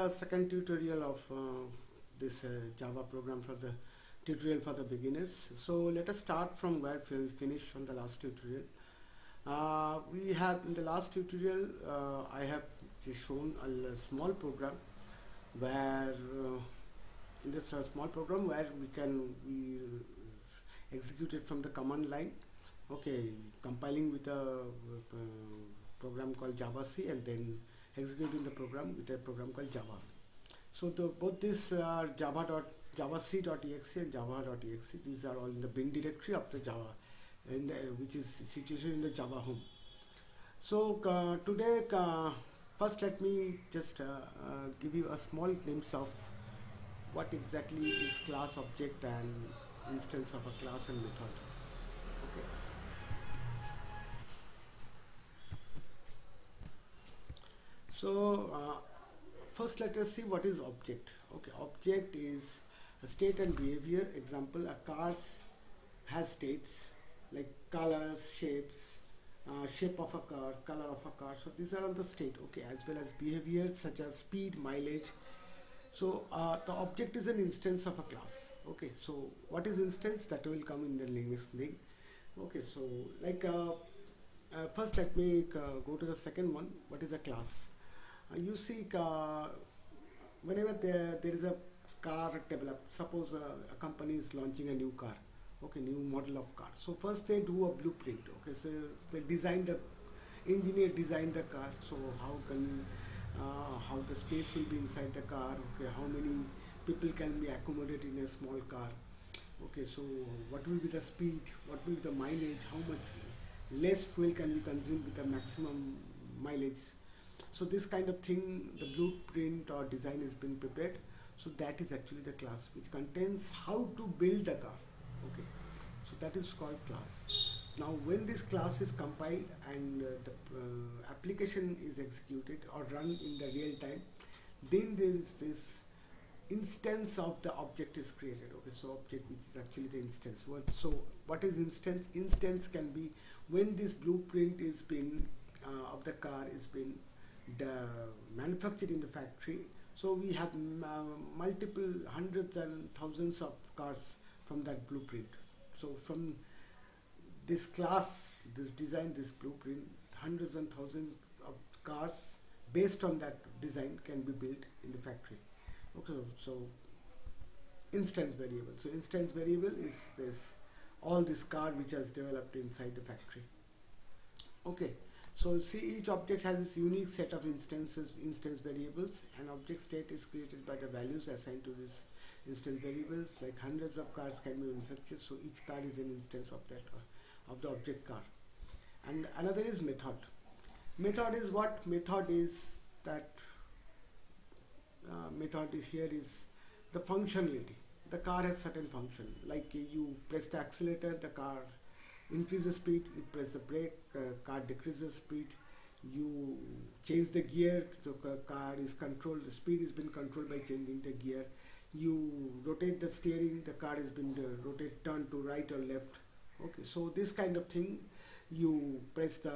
the second tutorial of this Java program for the tutorial for the beginners. So let us start from where we finished on the last tutorial. We have in the last tutorial I have just shown a small program where in this small program where we execute it from the command line. Okay, compiling with a program called JavaC and then executing the program with a program called Java. So both these are javac.exe and java.exe. These are all in the bin directory of the Java, which is situated in the Java home. So today, first let me just give you a small glimpse of what exactly is class, object, and instance of a class and method. Okay. So first let us see what is object. Okay, object is a state and behavior. Example, a car has states like colors, shapes, shape of a car, color of a car. So these are all the state. Okay, as well as behaviors such as speed, mileage. So the object is an instance of a class. Okay, so what is instance, that will come in the next thing. Okay, so like first let me go to the second one. What is a class? You see, whenever there is a car developed, suppose a company is launching a new car, okay, new model of car. So first they do a blueprint. Okay, so they design the engineer design the car. So how the space will be inside the car. Okay, how many people can be accommodated in a small car. Okay, so what will be the speed, what will be the mileage, how much less fuel can be consumed with the maximum mileage. So this kind of thing, the blueprint or design has been prepared. So that is actually the class which contains how to build the car. Okay, so that is called class. Now when this class is compiled and the application is executed or run in the real time, then there is this instance of the object is created. Okay, so object, which is actually the instance. So what is instance? Instance can be when this blueprint is been of the car is been manufactured in the factory. So we have multiple hundreds and thousands of cars from that blueprint. So from this class, this design, this blueprint, hundreds and thousands of cars based on that design can be built in the factory. Okay, so instance variable. So instance variable is this all this car which has developed inside the factory. Okay, so see, each object has its unique set of instance variables. An object state is created by the values assigned to this instance variables. Like hundreds of cars can be manufactured, so each car is an instance of that of the object car. And another is method. Method is what? Method is that method is here is the functionality. The car has certain function, like you press the accelerator, the car increases speed. You press the brake, car decreases speed. You change the gear, the car is controlled, the speed has been controlled by changing the gear. You rotate the steering, the car has been turned to right or left. Okay, so this kind of thing. You press the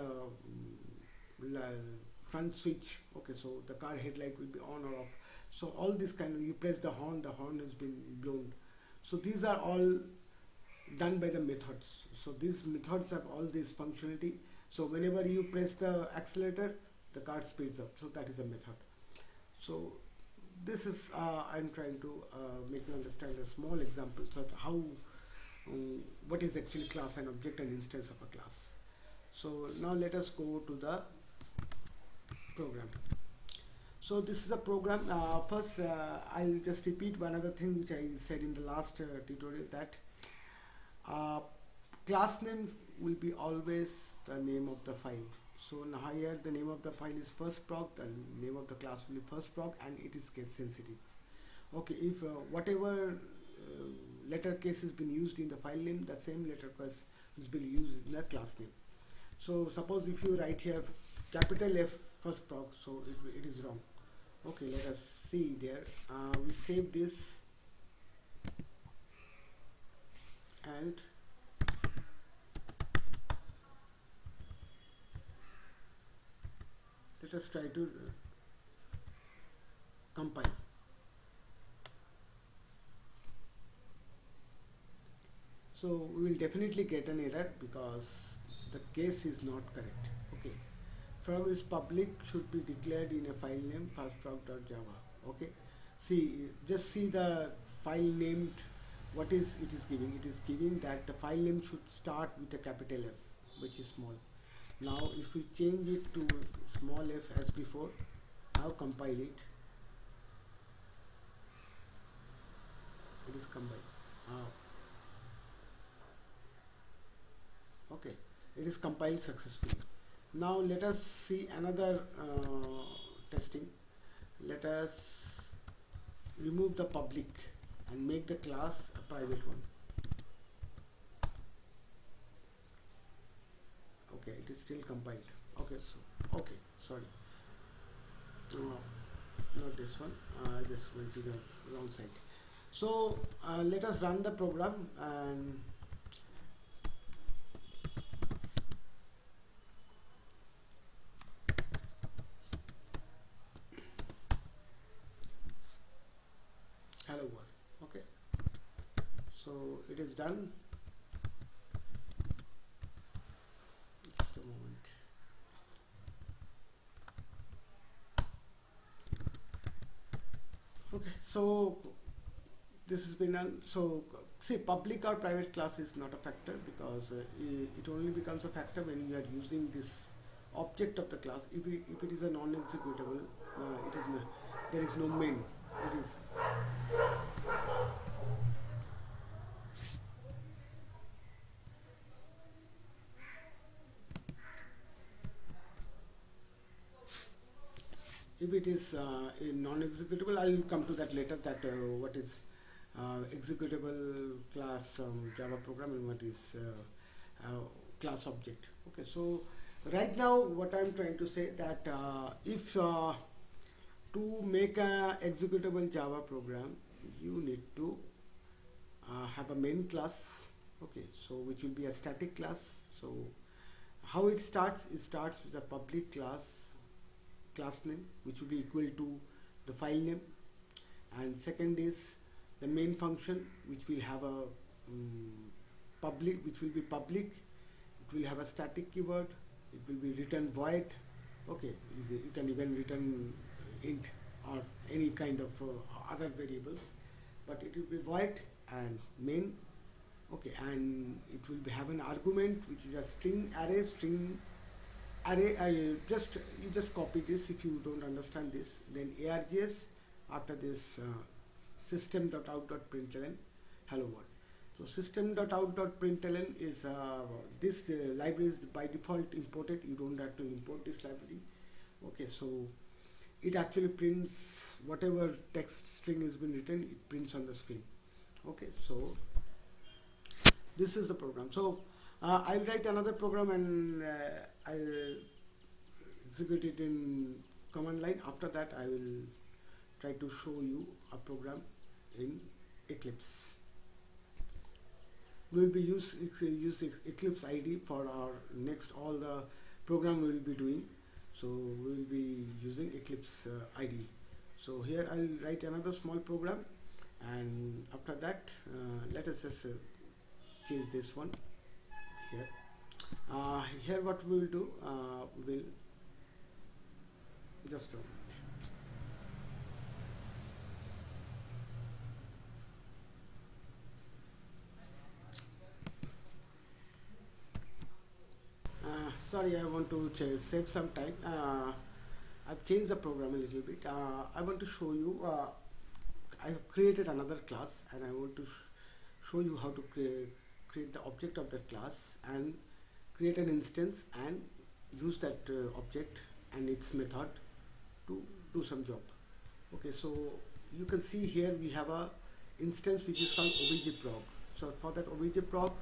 front switch. Okay, so the car headlight will be on or off. So all this kind of, you press the horn has been blown. So these are all done by the methods. So these methods have all this functionality. So whenever you press the accelerator, the car speeds up. So that is a method. So this is I'm trying to make you understand a small example so how what is actually class and object and instance of a class. So now let us go to the program. So this is a program. First I'll just repeat one other thing which I said in the last tutorial, that class name will be always the name of the file. So now here the name of the file is first prog, the name of the class will be first prog, and it is case sensitive. Okay, if whatever letter case has been used in the file name, the same letter case is been used in the class name. So suppose if you write here capital F first prog, so it is wrong. Okay, let us see there. We save this and let us try to compile. So we will definitely get an error because the case is not correct. Okay, frog is public should be declared in a file name fastfrog.java. Okay, see, just see the file named. What is it is giving? It is giving that the file name should start with a capital F, which is small. Now if we change it to small f as before, now compile it, it is compiled. uh, okay, it is compiled successfully. Now let us see another testing. Let us remove the public and make the class a private one. Okay, it is still compiled. Okay, so okay, sorry, uh, not this one. I just went to the wrong side. So let us run the program and hello world. Okay, so it is done. Just a moment. Okay, so this has been done. So see, public or private class is not a factor because it only becomes a factor when you are using this object of the class. If it is a non-executable, it is no, there is no main. It is if it is non-executable, I will come to that later. That what is executable class Java program and what is class object. Okay, so right now what I am trying to say that if to make a executable Java program, you need to have a main class. Okay, so which will be a static class. So how it starts? It starts with a public class name which will be equal to the file name, and second is the main function which will have a public, which will be public. It will have a static keyword. It will be return void. Okay, you can even return int or any kind of other variables, but it will be void and main. Okay, and it will be have an argument which is a string array. I just you just copy this if you don't understand this. Then args after this system.out.println hello world. So system.out.println is this library is by default imported. You don't have to import this library. Okay, so it actually prints whatever text string has been written. It prints on the screen. Okay, so this is the program. So I'll write another program and I'll execute it in command line. After that I will try to show you a program in Eclipse. We will be use Eclipse ID for our next all the program we will be doing. So we will be using Eclipse ID. So here I'll write another small program, and after that let us just change this one here. Here what we will do, will just a moment. Sorry, I want to save some time. I've changed the program a little bit. I want to show you. I've created another class, and I want to show you how to create the object of that class and create an instance and use that object and its method to do some job. Okay, so you can see here we have a instance which is called obj_prog. So for that obj_prog,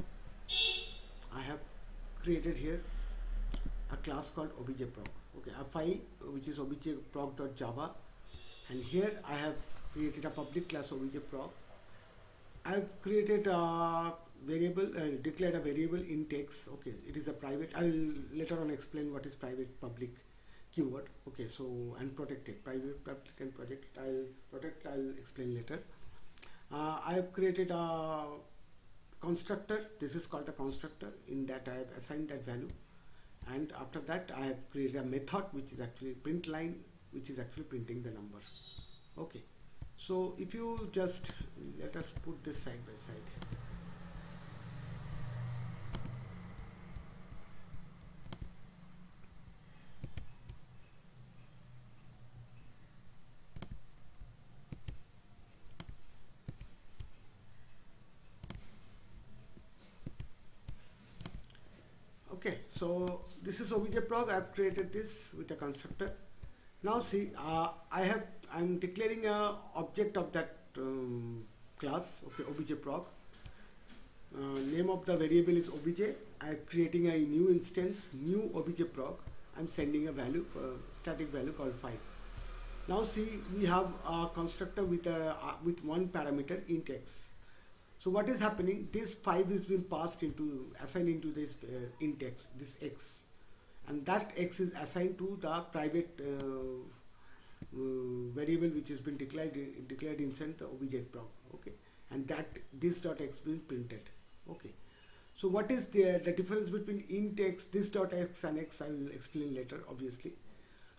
I have created here a class called obj_prog. Okay, a file which is obj_prog.java, and here I have created a public class obj_prog. I have created a variable, declared a variable in text. Okay, it is a private. I will later on explain what is private public keyword. Okay, so and protected, private, public and project. I'll explain later. I have created a constructor. This is called a constructor. In that I have assigned that value, and after that I have created a method which is actually print line, which is actually printing the number. Okay, so if you just let us put this side by side. Okay, so this is obj-prog. I have created this with a constructor. Now see, I'm declaring a object of that class. Okay, obj-prog. Name of the variable is obj. I am creating a new instance, new obj-prog. I'm sending a value, static value called 5. Now see, we have a constructor with one parameter int x. So what is happening? This 5 is being passed into, assigned into this int x, this x, and that x is assigned to the private variable which has been declared inside the obj-prog. Okay, and that this dot x being printed. Okay, so what is the difference between int x, this dot x and x? I will explain later, obviously.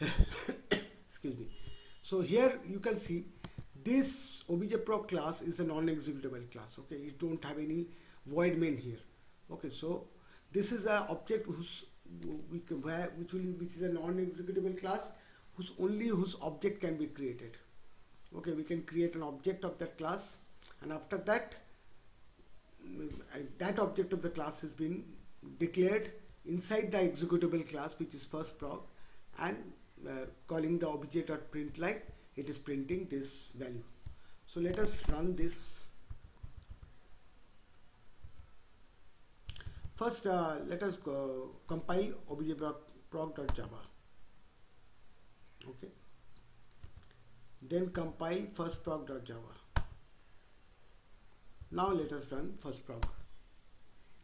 Excuse me. So here you can see this obj-prog class is a non-executable class. Okay, it don't have any void main here. Okay, so this is a object which is a non-executable class whose object can be created. Okay, we can create an object of that class, and after that that object of the class has been declared inside the executable class, which is first prog, and calling the obj.println, it is printing this value. So let us run this. First let us compile obj-prog.java. Okay, then compile firstprog.java. Now let us run firstprog.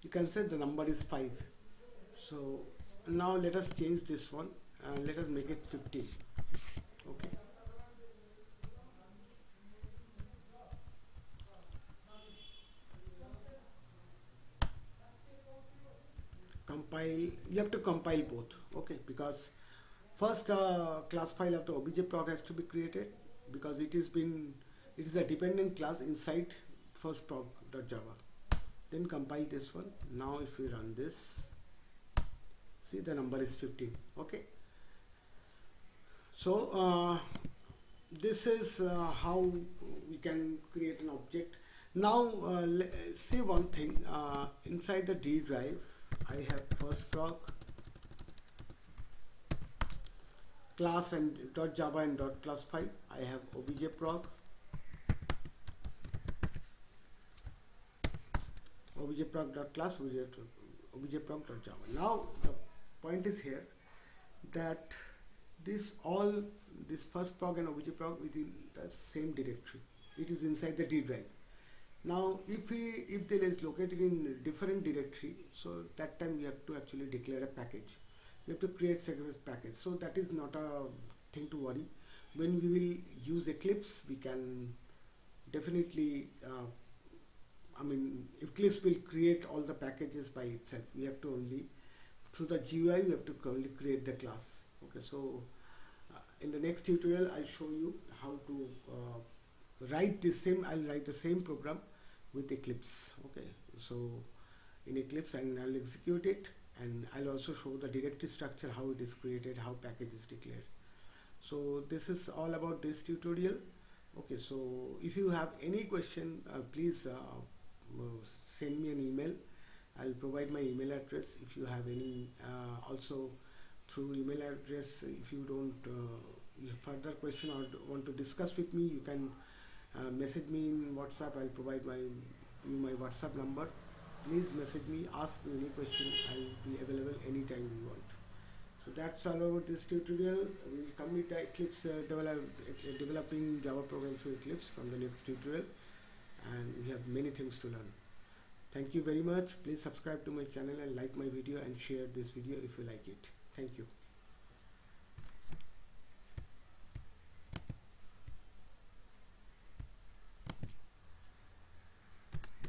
You can say the number is 5. So now let us change this one and let us make it 15. Okay, compile. You have to compile both. Okay, because first class file of the obj-prog has to be created, because it is a dependent class inside firstprog.java. Then compile this one. Now if we run this, see the number is 15. Okay, so this is how we can create an object. Now see one thing, inside the D drive I have firstprog class and .java and .class file. I have obj-prog, obj-prog.class, obj-prog.java. Now the point is here that this firstprog and obj-prog within the same directory. It is inside the D drive. Now if there is located in different directory, so that time we have to actually declare a package. You have to create service package. So that is not a thing to worry. When we will use Eclipse, we can definitely Eclipse will create all the packages by itself. We have to only, through the GUI, we have to only create the class. Okay, so in the next tutorial I'll show you how to write the same program with Eclipse. Okay, so in Eclipse, and I'll execute it, and I'll also show the directory structure, how it is created, how package is declared. So this is all about this tutorial. Okay, so if you have any question, please send me an email. I'll provide my email address. If you have any also through email address, if you don't you have further question or want to discuss with me, you can message me in WhatsApp. I'll provide my WhatsApp number. Please message me, ask me any question. I'll be available anytime you want. So that's all about this tutorial. We'll come with the Eclipse developing Java programs through Eclipse from the next tutorial, and we have many things to learn. Thank you very much. Please subscribe to my channel and like my video and share this video if you like it. Thank you.